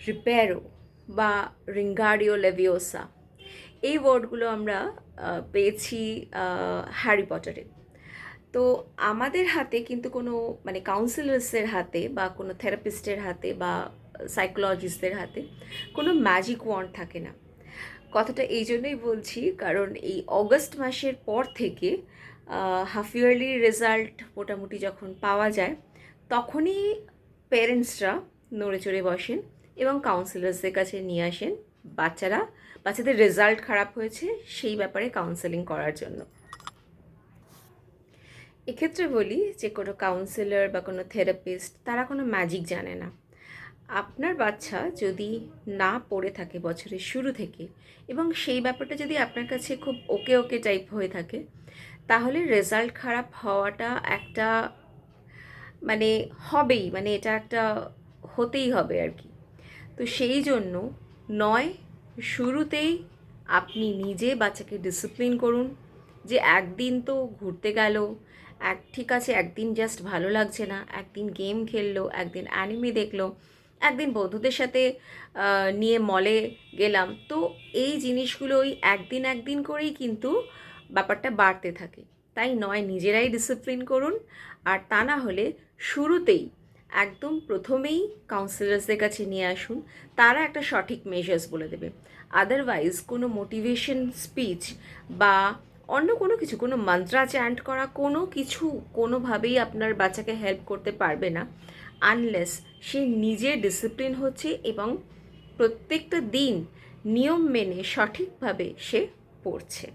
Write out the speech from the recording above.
রিপেরো বা রিঙ্গারিও লেভিওসা, এই ওয়ার্ডগুলো আমরা পেয়েছি হ্যারি পটারে। তো আমাদের হাতে কিন্তু কোনো মানে কাউন্সিলার্সের হাতে বা কোনো থেরাপিস্টের হাতে বা সাইকোলজিস্টদের হাতে কোনো ম্যাজিক ওয়ান্ড থাকে না। কথাটা এই জন্যই বলছি কারণ এই অগস্ট মাসের পর থেকে হাফ ইয়ারলি রেজাল্ট মোটামুটি যখন পাওয়া যায় তখনই পেরেন্টসরা নড়ে চড়ে বসেন এবং কাউন্সিলার্সদের কাছে নিয়ে আসেন বাচ্চাদের রেজাল্ট খারাপ হয়েছে সেই ব্যাপারে কাউন্সেলিং করার জন্য। এক্ষেত্রে বলি যে কোনো কাউন্সিলর বা কোনো থেরাপিস্ট তারা কোনো ম্যাজিক জানে না। আপনার বাচ্চা যদি না পড়ে থাকে বছরের শুরু থেকে এবং সেই ব্যাপারটা যদি আপনার কাছে খুব ওকে ওকে টাইপ হয়ে থাকে, তাহলে রেজাল্ট খারাপ হওয়াটা একটা মানে হবেই, মানে এটা একটা হতেই হবে আর কি। তো সেই জন্য নয় শুরুতেই আপনি নিজে বাচ্চাকে ডিসিপ্লিন করুন যে একদিন তো ঘুরতে গেল, ঠিক আছে একদিন জাস্ট ভালো লাগছে না, একদিন গেম খেললো, একদিন অ্যানিমে দেখলো, একদিন বন্ধুদের সাথে নিয়ে মলে গেলাম, তো এই জিনিসগুলো ওই একদিন একদিন করেই কিন্তু ব্যাপারটা বাড়তে থাকে। তাই নয় নিজেরাই ডিসিপ্লিন করুন, আর তা না হলে শুরুতেই একদম প্রথমেই কাউন্সিলার্সদের কাছে নিয়ে আসুন, তারা একটা সঠিক মেজার্স বলে দেবে। আদারওয়াইজ কোনো মোটিভেশন স্পিচ বা অন্য কোনো কিছু, কোনো মন্ত্রা চ্যান্ট করা কোনো কিছু কোনোভাবেই আপনার বাচ্চাকে হেল্প করতে পারবে না আনলেস সে নিজে ডিসিপ্লিন হচ্ছে এবং প্রত্যেকটা দিন নিয়ম মেনে সঠিকভাবে সে পড়ছে।